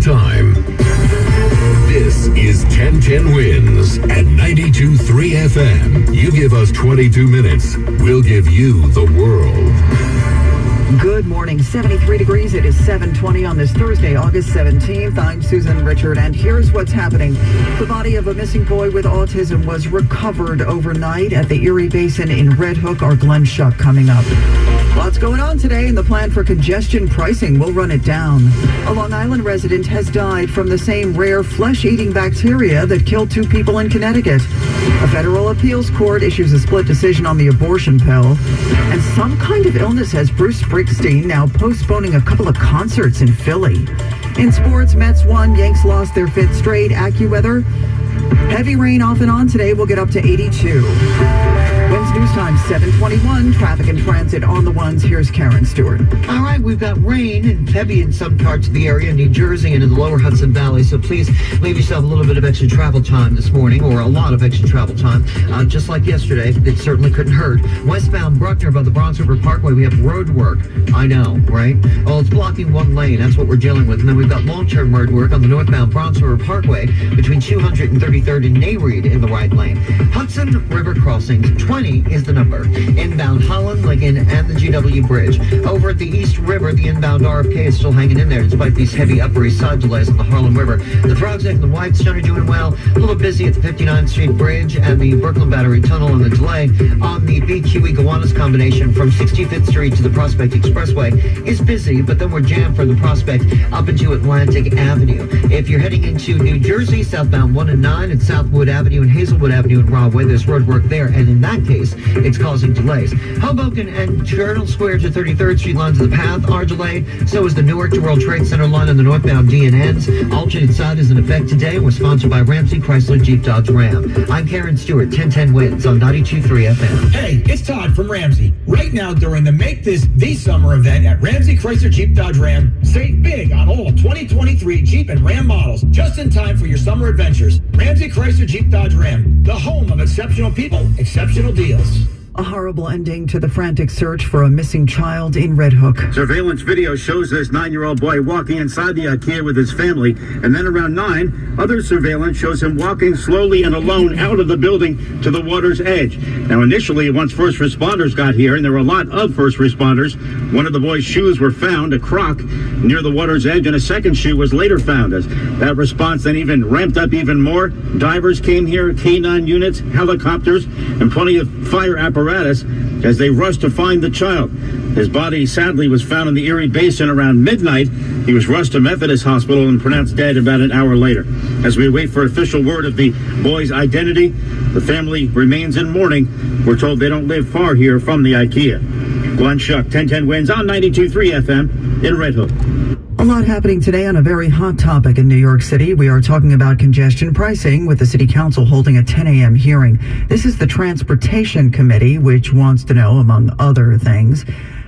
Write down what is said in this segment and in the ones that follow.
time. This is 1010 Wins at 92.3 FM. You give us 22 minutes, we'll give you the world. Good morning, 73 degrees. It is 7:20 on this Thursday, August 17th. I'm Susan Richard, and here's what's happening. The body of a missing boy with autism was recovered overnight at the Erie Basin in Red Hook. Our Glenn Schuck coming up. Lots going on today, and the plan for congestion pricing will run it down. A Long Island resident has died from the same rare flesh-eating bacteria that killed 2 people in Connecticut. A federal appeals court issues a split decision on the abortion pill. And some kind of illness has Bruce Springsteen now postponing a couple of concerts in Philly. In sports, Mets won, Yanks lost their 5th straight. AccuWeather, heavy rain off and on today. We'll get up to 82. Wins News Time, 7:21. Traffic and transit on the ones. Here's Karen Stewart. All right, we've got rain and heavy in some parts of the area, New Jersey and in the lower Hudson Valley. So please leave yourself a little bit of extra travel time this morning, or a lot of extra travel time. Just like yesterday, it certainly couldn't hurt. Westbound Bruckner above the Bronx River Parkway, we have road work. I know, right? Oh, it's blocking one lane. That's what we're dealing with. And then we've got long-term road work on the northbound Bronx River Parkway between 233rd and Nareed in the right lane. Hudson River crossings, 20 is the number. Inbound Holland, Lincoln, and the GW Bridge. Over at the East River, the inbound RFK is still hanging in there despite these heavy Upper East Side delays on the Harlem River. The Throgs Neck and the Whitestone are doing well. A little busy at the 59th Street Bridge and the Brooklyn Battery Tunnel, and the delay on the BQE Gowanus combination from 65th Street to the Prospect Expressway is busy, but then we're jammed from the Prospect up into Atlantic Avenue. If you're heading into New Jersey, southbound 1 and 9 at Southwood Avenue and Hazelwood Avenue in Rahway, there's road work there, and in that case, it's causing delays. Hoboken and Journal Square to 33rd Street lines of the path are delayed. So is the Newark to World Trade Center line on the northbound DNNs. Alternate side is in effect today. We're sponsored by Ramsey Chrysler Jeep Dodge Ram. I'm Karen Stewart, 1010 Wins on 92.3 FM. Hey, it's Todd from Ramsey. Right now, during the Make This the Summer event at Ramsey Chrysler Jeep Dodge Ram, save big on all 2023 Jeep and Ram models, just in time for your summer adventures. Ramsey Chrysler Jeep Dodge Ram, the home of exceptional people, exceptional deals. A horrible ending to the frantic search for a missing child in Red Hook. Surveillance video shows this 9-year-old boy walking inside the IKEA with his family, and then around 9, other surveillance shows him walking slowly and alone out of the building to the water's edge. Now, initially, once first responders got here, and there were a lot of first responders, one of the boy's shoes were found, a Croc, near the water's edge, and a second shoe was later found. As that response then even ramped up even more, divers came here, K9 units, helicopters, and plenty of fire apparatus as they rushed to find the child. His body sadly was found in the Erie Basin around midnight. He was rushed to Methodist Hospital and pronounced dead about an hour later. As we wait for official word of the boy's identity, the family remains in mourning. We're told they don't live far here from the IKEA. Glenn Schuck, 1010 Wins on 92.3 FM in Red Hook. A lot happening today on a very hot topic in New York City. We are talking about congestion pricing with the City Council holding a 10 a.m. hearing. This is the Transportation Committee, which wants to know, among other things,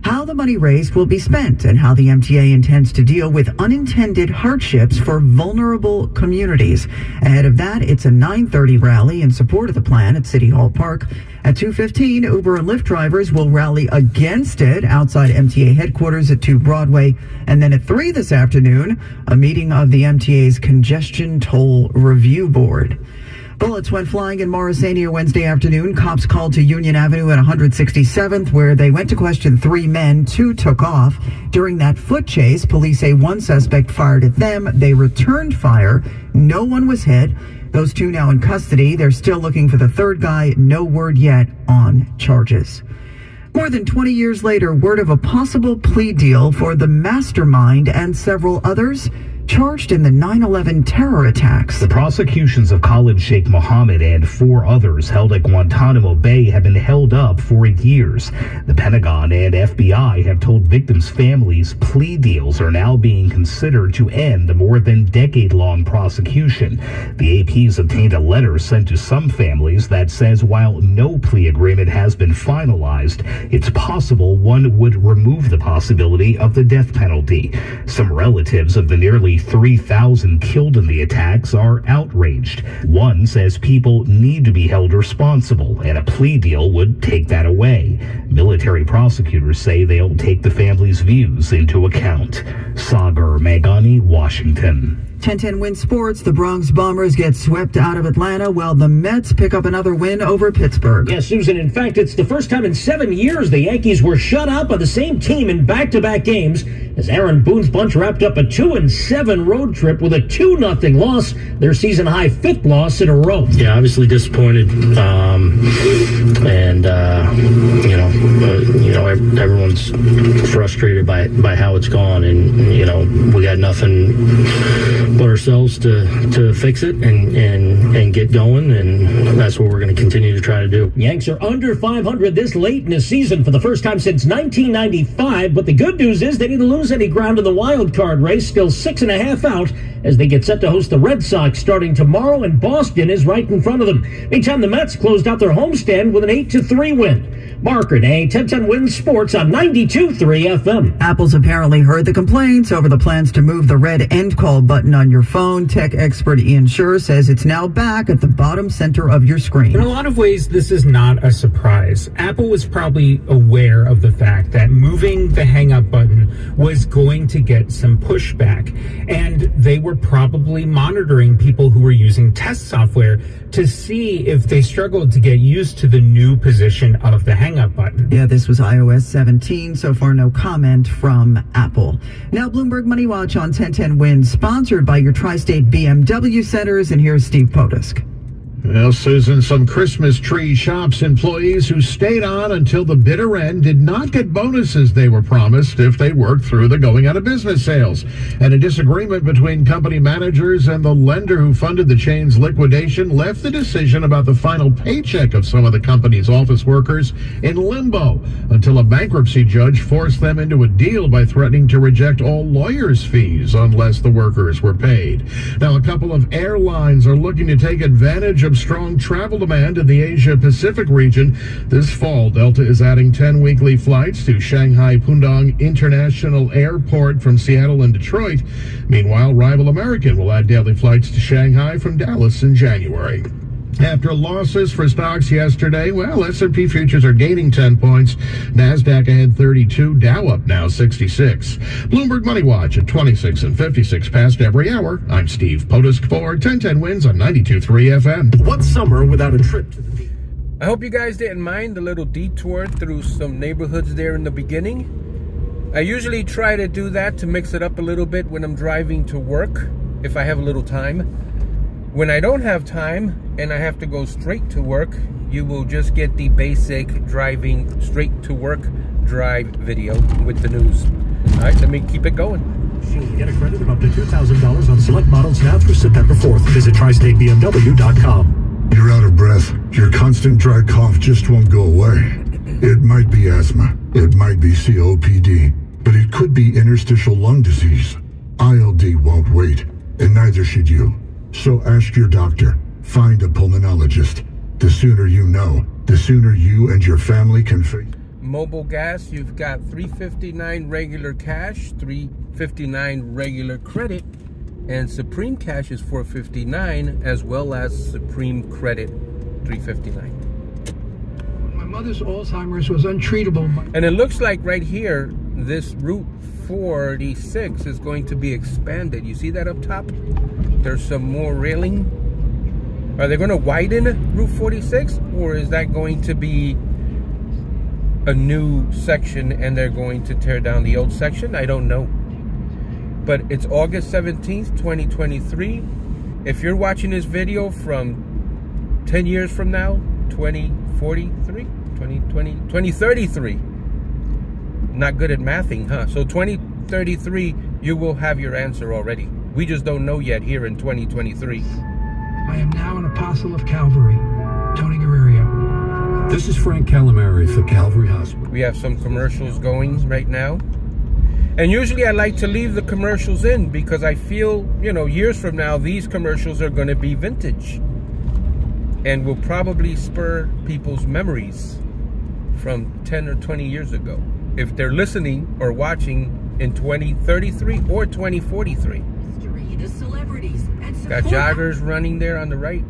how the money raised will be spent and how the MTA intends to deal with unintended hardships for vulnerable communities. Ahead of that, it's a 9:30 rally in support of the plan at City Hall Park. At 2:15, Uber and Lyft drivers will rally against it outside MTA headquarters at 2 Broadway. And then at 3 this afternoon, a meeting of the MTA's Congestion Toll Review Board. Bullets went flying in Morrisania Wednesday afternoon. Cops called to Union Avenue at 167th, where they went to question 3 men. 2 took off. During that foot chase, police say 1 suspect fired at them. They returned fire. No one was hit. Those 2 now in custody. They're still looking for the 3rd guy. No word yet on charges. More than 20 years later, word of a possible plea deal for the mastermind and several others charged in the 9/11 terror attacks. The prosecutions of Khalid Sheikh Mohammed and 4 others held at Guantanamo Bay have been held up for years. The Pentagon and FBI have told victims' families plea deals are now being considered to end the more than decade-long prosecution. The AP's obtained a letter sent to some families that says while no plea agreement has been finalized, it's possible one would remove the possibility of the death penalty. Some relatives of the nearly 3,000 killed in the attacks are outraged. One says people need to be held responsible, and a plea deal would take that away. Military prosecutors say they'll take the family's views into account. Sagar Meghani, Washington. 10-10 win sports. The Bronx Bombers get swept out of Atlanta while the Mets pick up another win over Pittsburgh. Yes, Susan, in fact, it's the first time in 7 years the Yankees were shut out by the same team in back-to-back games as Aaron Boone's bunch wrapped up a 2-7 road trip with a 2-0 loss, their season-high 5th loss in a row. Yeah, obviously disappointed, everyone's frustrated by how it's gone, and we got nothing but ourselves to fix it and get going, and that's what we're going to continue to try to do. Yanks are under 500 this late in the season for the first time since 1995, but the good news is they didn't lose any ground in the wild card race, still 6.5 out as they get set to host the Red Sox starting tomorrow, and Boston is right in front of them. Meantime, the Mets closed out their homestand with an 8-3 win. Mark Renee, 10-10 wins sports on 92.3 FM. Apple's apparently heard the complaints over the plans to move the red end call button on your phone. Tech expert Ian Schur says it's now back at the bottom center of your screen. In a lot of ways, this is not a surprise. Apple was probably aware of the fact that moving the hang up button was going to get some pushback, and they were probably monitoring people who were using test software to see if they struggled to get used to the new position of the hang up button. Yeah, this was iOS 17. So far, no comment from Apple. Now, Bloomberg Money Watch on 10-10 wins, sponsored by your Tri-State BMW centers. And here's Steve Potusk. Well, Susan, some Christmas tree shops employees who stayed on until the bitter end did not get bonuses they were promised if they worked through the going out of business sales. And a disagreement between company managers and the lender who funded the chain's liquidation left the decision about the final paycheck of some of the company's office workers in limbo until a bankruptcy judge forced them into a deal by threatening to reject all lawyers' fees unless the workers were paid. Now, a couple of airlines are looking to take advantage of strong travel demand in the Asia-Pacific region. This fall, Delta is adding 10 weekly flights to Shanghai Pudong International Airport from Seattle and Detroit. Meanwhile, rival American will add daily flights to Shanghai from Dallas in January. After losses for stocks yesterday, well, S&P futures are gaining 10 points. NASDAQ ahead 32, Dow up now 66. Bloomberg Money Watch at 26 and 56 past every hour. I'm Steve Potusk for 10-10 wins on 92.3 FM. What summer without a trip to the beach? I hope you guys didn't mind the little detour through some neighborhoods there in the beginning. I usually try to do that to mix it up a little bit when I'm driving to work, if I have a little time. When I don't have time and I have to go straight to work, you will just get the basic driving straight to work drive video with the news. All right, let me keep it going. Get a credit of up to $2,000 on select models now through September 4th. Visit tristatebmw.com. You're out of breath. Your constant dry cough just won't go away. It might be asthma. It might be COPD. But it could be interstitial lung disease. ILD won't wait, and neither should you. So ask your doctor. Find a pulmonologist. The sooner you know, the sooner you and your family can face. Mobile gas, you've got $3.59 regular cash, $3.59 regular credit, and Supreme Cash is $4.59, as well as Supreme Credit $3.59. My mother's Alzheimer's was untreatable. And it looks like right here, this Route 46 is going to be expanded. You see that up top? There's some more railing. Are they going to widen Route 46, or is that going to be a new section and they're going to tear down the old section? I don't know. But it's August 17th, 2023. If you're watching this video from 10 years from now, 2033, not good at mathing, huh? So 2033, you will have your answer already. We just don't know yet here in 2023. I am now an apostle of Calvary. Tony Guerrero. This is Frank Calamari for Calvary Hospital. We have some commercials going right now. And usually I like to leave the commercials in because I feel, you know, years from now, these commercials are going to be vintage and will probably spur people's memories from 10 or 20 years ago, if they're listening or watching in 2033 or 2043. latest celebrities and Got joggers running there on the right.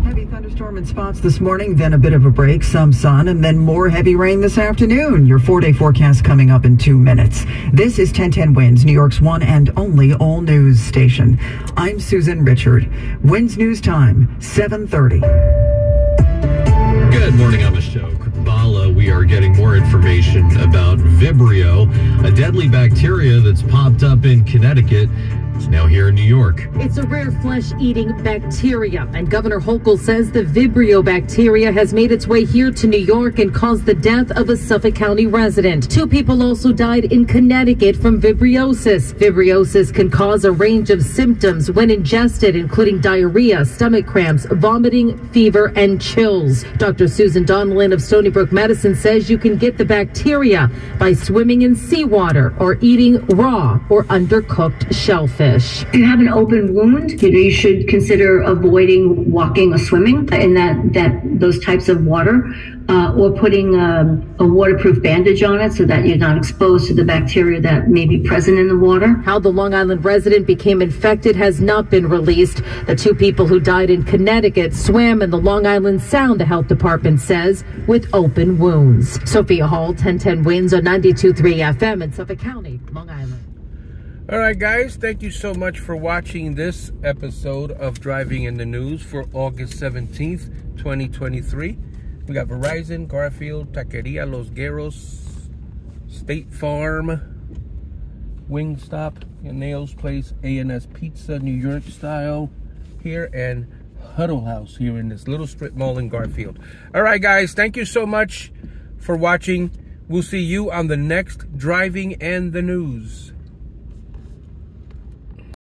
Heavy thunderstorm in spots this morning, then a bit of a break, some sun, and then more heavy rain this afternoon. Your 4-day forecast coming up in 2 minutes. This is 1010 Winds, New York's one and only all news station. I'm Susan Richard. Winds News Time, 7:30. Good morning on the show. Bala, we are getting more information about Vibrio, a deadly bacteria that's popped up in Connecticut. It's now here in New York. It's a rare flesh-eating bacteria, and Governor Hochul says the Vibrio bacteria has made its way here to New York and caused the death of a Suffolk County resident. 2 people also died in Connecticut from vibriosis. Vibriosis can cause a range of symptoms when ingested, including diarrhea, stomach cramps, vomiting, fever, and chills. Dr. Susan Donnellan of Stony Brook Medicine says you can get the bacteria by swimming in seawater or eating raw or undercooked shellfish. If you have an open wound, you should consider avoiding walking or swimming in those types of water, or putting a waterproof bandage on it so that you're not exposed to the bacteria that may be present in the water. How the Long Island resident became infected has not been released. The 2 people who died in Connecticut swam in the Long Island Sound, the health department says, with open wounds. Sophia Hall, 1010 Winds on 92.3 FM in Suffolk County, Long Island. All right, guys, thank you so much for watching this episode of Driving in the News for August 17th, 2023. We got Verizon, Garfield, Taqueria Los Guerros, State Farm, Wingstop, Nails Place, A&S Pizza, New York style here, and Huddle House here in this little strip mall in Garfield. All right, guys, thank you so much for watching. We'll see you on the next Driving and the News.